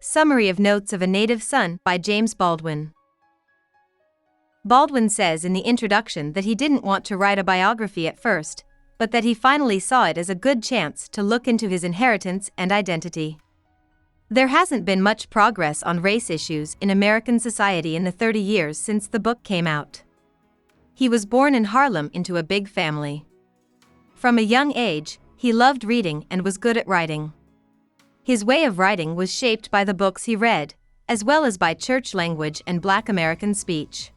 Summary of Notes of a Native Son by James Baldwin. Baldwin says in the introduction that he didn't want to write a biography at first, but that he finally saw it as a good chance to look into his inheritance and identity. There hasn't been much progress on race issues in American society in the 30 years since the book came out. He was born in Harlem into a big family. From a young age, he loved reading and was good at writing. His way of writing was shaped by the books he read, as well as by church language and Black American speech.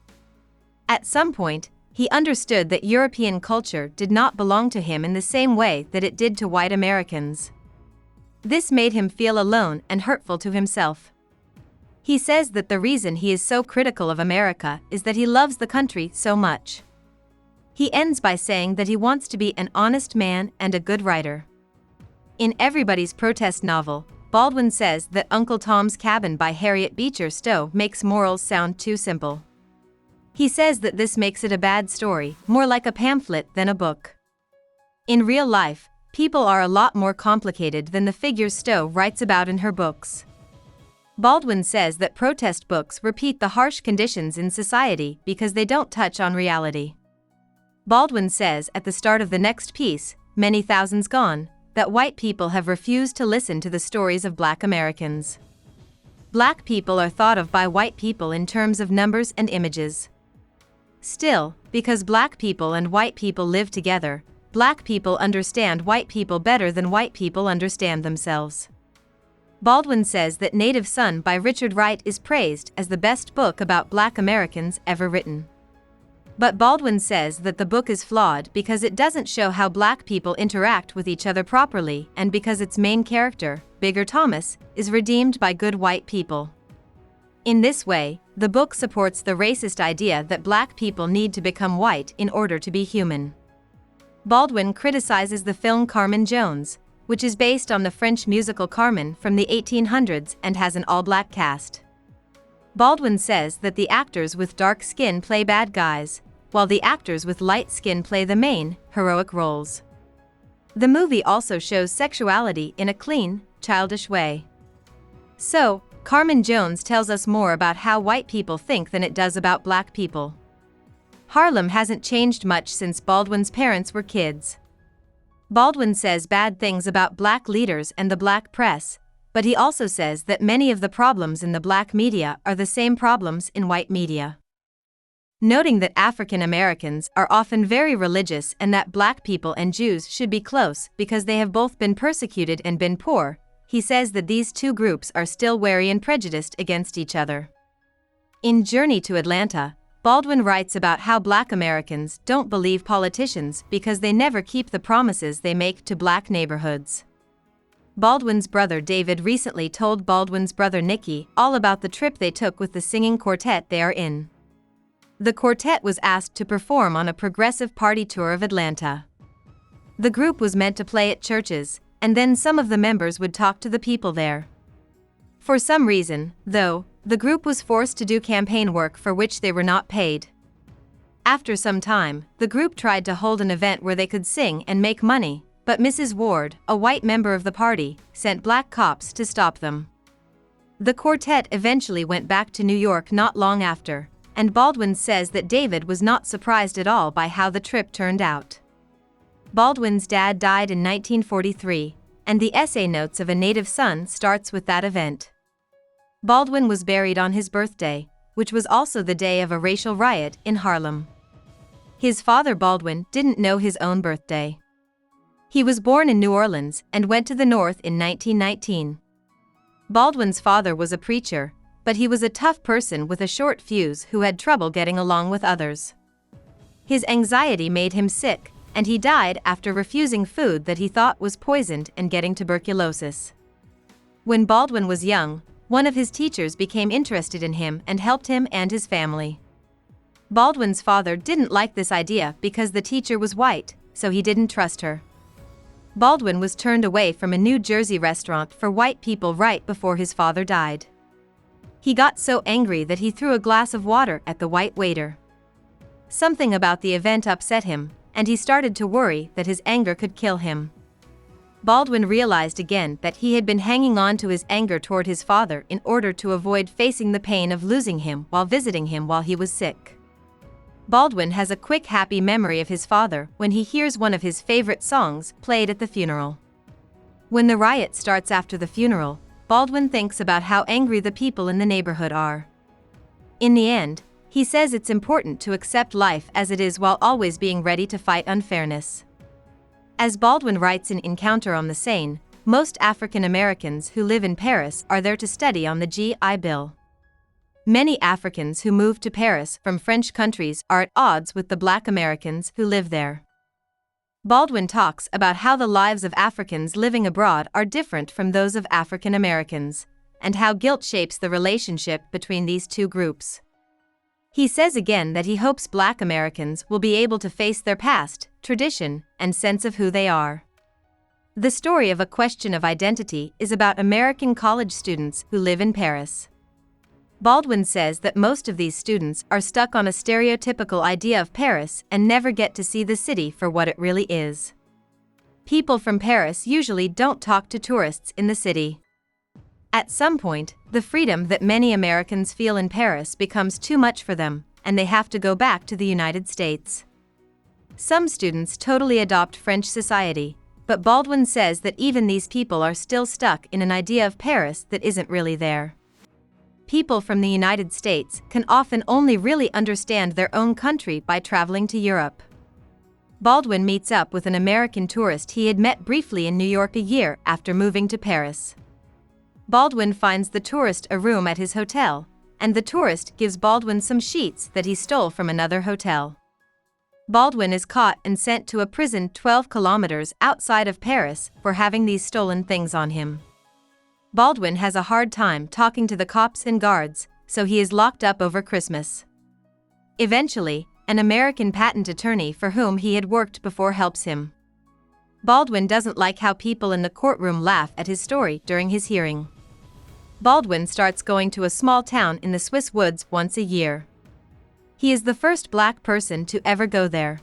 At some point, he understood that European culture did not belong to him in the same way that it did to white Americans. This made him feel alone and hurtful to himself. He says that the reason he is so critical of America is that he loves the country so much. He ends by saying that he wants to be an honest man and a good writer. In Everybody's Protest novel, Baldwin says that Uncle Tom's Cabin by Harriet Beecher Stowe makes morals sound too simple. He says that this makes it a bad story, more like a pamphlet than a book. In real life, people are a lot more complicated than the figures Stowe writes about in her books. Baldwin says that protest books repeat the harsh conditions in society because they don't touch on reality. Baldwin says at the start of the next piece, Many Thousands Gone, that white people have refused to listen to the stories of Black Americans. Black people are thought of by white people in terms of numbers and images. Still, because Black people and white people live together, Black people understand white people better than white people understand themselves. Baldwin says that Native Son by Richard Wright is praised as the best book about Black Americans ever written. But Baldwin says that the book is flawed because it doesn't show how Black people interact with each other properly and because its main character, Bigger Thomas, is redeemed by good white people. In this way, the book supports the racist idea that Black people need to become white in order to be human. Baldwin criticizes the film Carmen Jones, which is based on the French musical Carmen from the 1800s and has an all-Black cast. Baldwin says that the actors with dark skin play bad guys, while the actors with light skin play the main, heroic roles. The movie also shows sexuality in a clean, childish way. So, Carmen Jones tells us more about how white people think than it does about Black people. Harlem hasn't changed much since Baldwin's parents were kids. Baldwin says bad things about Black leaders and the Black press, but he also says that many of the problems in the Black media are the same problems in white media. Noting that African Americans are often very religious and that Black people and Jews should be close because they have both been persecuted and been poor, he says that these two groups are still wary and prejudiced against each other. In Journey to Atlanta, Baldwin writes about how Black Americans don't believe politicians because they never keep the promises they make to Black neighborhoods. Baldwin's brother David recently told Baldwin's brother Nicky all about the trip they took with the singing quartet they are in. The quartet was asked to perform on a progressive party tour of Atlanta. The group was meant to play at churches, and then some of the members would talk to the people there. For some reason, though, the group was forced to do campaign work for which they were not paid. After some time, the group tried to hold an event where they could sing and make money, but Mrs. Ward, a white member of the party, sent Black cops to stop them. The quartet eventually went back to New York not long after, and Baldwin says that David was not surprised at all by how the trip turned out. Baldwin's dad died in 1943, and the essay Notes of a Native Son starts with that event. Baldwin was buried on his birthday, which was also the day of a racial riot in Harlem. His father Baldwin didn't know his own birthday. He was born in New Orleans and went to the North in 1919. Baldwin's father was a preacher, but he was a tough person with a short fuse who had trouble getting along with others. His anxiety made him sick, and he died after refusing food that he thought was poisoned and getting tuberculosis. When Baldwin was young, one of his teachers became interested in him and helped him and his family. Baldwin's father didn't like this idea because the teacher was white, so he didn't trust her. Baldwin was turned away from a New Jersey restaurant for white people right before his father died. He got so angry that he threw a glass of water at the white waiter. Something about the event upset him, and he started to worry that his anger could kill him. Baldwin realized again that he had been hanging on to his anger toward his father in order to avoid facing the pain of losing him while visiting him while he was sick. Baldwin has a quick happy memory of his father when he hears one of his favorite songs played at the funeral. When the riot starts after the funeral, Baldwin thinks about how angry the people in the neighborhood are. In the end, he says it's important to accept life as it is while always being ready to fight unfairness. As Baldwin writes in Encounter on the Seine, most African Americans who live in Paris are there to study on the GI Bill. Many Africans who move to Paris from French countries are at odds with the Black Americans who live there. Baldwin talks about how the lives of Africans living abroad are different from those of African Americans, and how guilt shapes the relationship between these two groups. He says again that he hopes Black Americans will be able to face their past, tradition, and sense of who they are. The story of A Question of Identity is about American college students who live in Paris. Baldwin says that most of these students are stuck on a stereotypical idea of Paris and never get to see the city for what it really is. People from Paris usually don't talk to tourists in the city. At some point, the freedom that many Americans feel in Paris becomes too much for them, and they have to go back to the United States. Some students totally adopt French society, but Baldwin says that even these people are still stuck in an idea of Paris that isn't really there. People from the United States can often only really understand their own country by traveling to Europe. Baldwin meets up with an American tourist he had met briefly in New York a year after moving to Paris. Baldwin finds the tourist a room at his hotel, and the tourist gives Baldwin some sheets that he stole from another hotel. Baldwin is caught and sent to a prison 12 kilometers outside of Paris for having these stolen things on him. Baldwin has a hard time talking to the cops and guards, so he is locked up over Christmas. Eventually, an American patent attorney for whom he had worked before helps him. Baldwin doesn't like how people in the courtroom laugh at his story during his hearing. Baldwin starts going to a small town in the Swiss woods once a year. He is the first Black person to ever go there.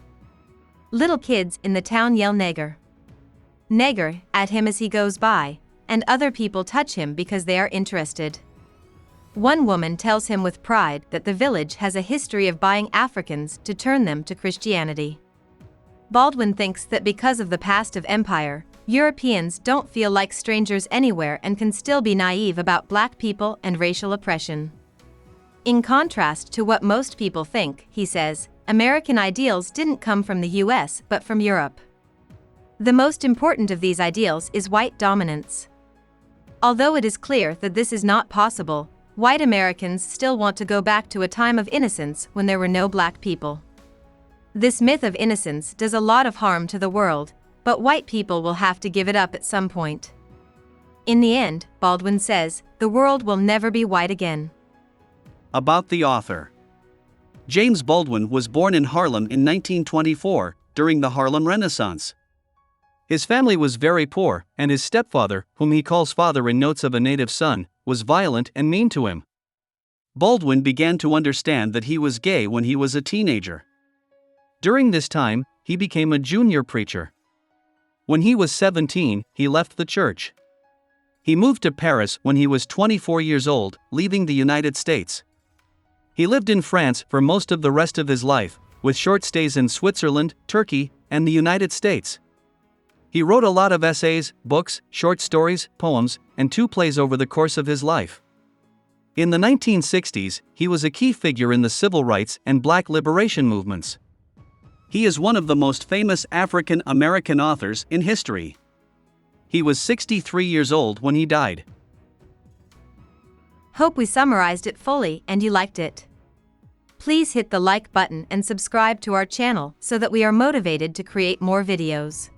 Little kids in the town yell "Nègre" "Nègre" at him as he goes by, and other people touch him because they are interested. One woman tells him with pride that the village has a history of buying Africans to turn them to Christianity. Baldwin thinks that because of the past of empire, Europeans don't feel like strangers anywhere and can still be naive about Black people and racial oppression. In contrast to what most people think, he says, American ideals didn't come from the US but from Europe. The most important of these ideals is white dominance. Although it is clear that this is not possible, white Americans still want to go back to a time of innocence when there were no Black people. This myth of innocence does a lot of harm to the world, but white people will have to give it up at some point. In the end, Baldwin says, the world will never be white again. About the author. James Baldwin was born in Harlem in 1924, during the Harlem Renaissance. His family was very poor, and his stepfather, whom he calls father in Notes of a Native Son, was violent and mean to him. Baldwin began to understand that he was gay when he was a teenager. During this time, he became a junior preacher. When he was 17, he left the church. He moved to Paris when he was 24 years old, leaving the United States. He lived in France for most of the rest of his life, with short stays in Switzerland, Turkey, and the United States. He wrote a lot of essays, books, short stories, poems, and 2 plays over the course of his life. In the 1960s, he was a key figure in the civil rights and Black liberation movements. He is one of the most famous African American authors in history. He was 63 years old when he died. Hope we summarized it fully and you liked it. Please hit the like button and subscribe to our channel so that we are motivated to create more videos.